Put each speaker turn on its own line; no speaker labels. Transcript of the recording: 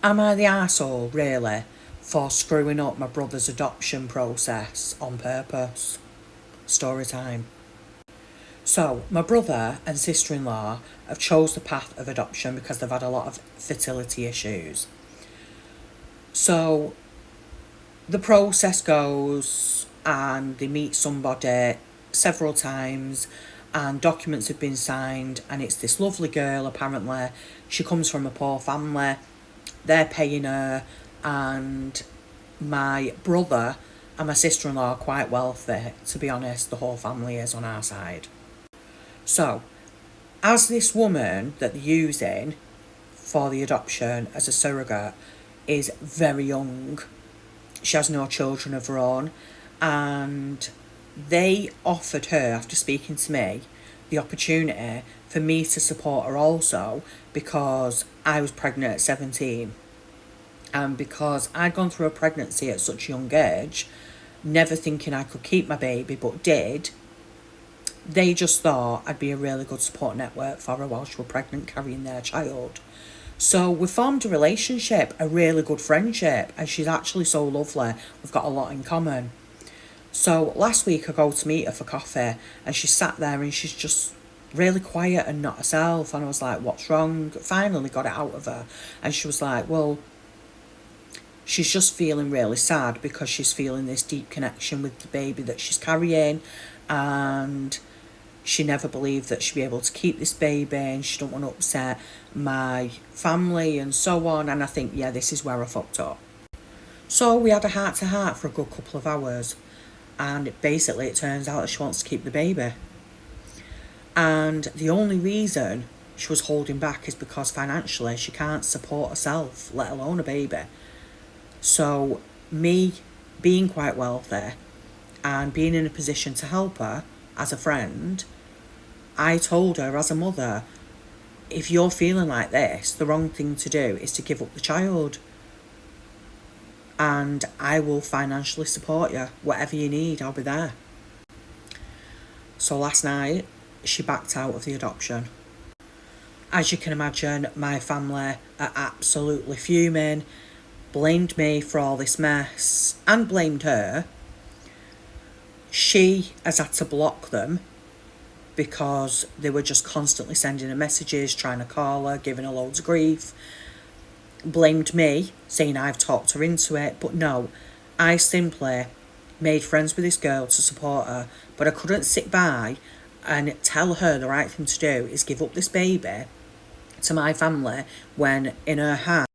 Am I the arsehole, really, for screwing up my brother's adoption process on purpose? Story time. So, my brother and sister-in-law have chose the path of adoption because they've had a lot of fertility issues. So, the process goes and they meet somebody several times and documents have been signed, and it's this lovely girl. Apparently she comes from a poor family, they're paying her, and my brother and my sister-in-law are quite wealthy. To be honest, the whole family is on our side. So as this woman that they're using for the adoption as a surrogate is very young, she has no children of her own, and they offered her, after speaking to me, the opportunity for me to support her also, because I was pregnant at 17, and because I'd gone through a pregnancy at such a young age, never thinking I could keep my baby but did. They just thought I'd be a really good support network for her while she was pregnant carrying their child. So we formed a relationship, a really good friendship, and she's actually so lovely. We've got a lot in common. So last week I go to meet her for coffee, and she sat there and she's just really quiet and not herself. And I was like, what's wrong? Finally got it out of her. And she was like, well, she's just feeling really sad because she's feeling this deep connection with the baby that she's carrying, and she never believed that she'd be able to keep this baby, and she don't want to upset my family and so on. And I think, yeah, this is where I fucked up. So we had a heart-to-heart for a good couple of hours, and basically it turns out that she wants to keep the baby. And the only reason she was holding back is because financially she can't support herself, let alone a baby. So me being quite wealthy and being in a position to help her as a friend, I told her as a mother, if you're feeling like this, the wrong thing to do is to give up the child. And I will financially support you. Whatever you need, I'll be there. So last night, she backed out of the adoption. As you can imagine, my family are absolutely fuming, blamed me for all this mess, and blamed her. She has had to block them because they were just constantly sending her messages, trying to call her, giving her loads of grief. Blamed me, saying I've talked her into it, but no, I simply made friends with this girl to support her, but I couldn't sit by and tell her the right thing to do is give up this baby to my family when in her heart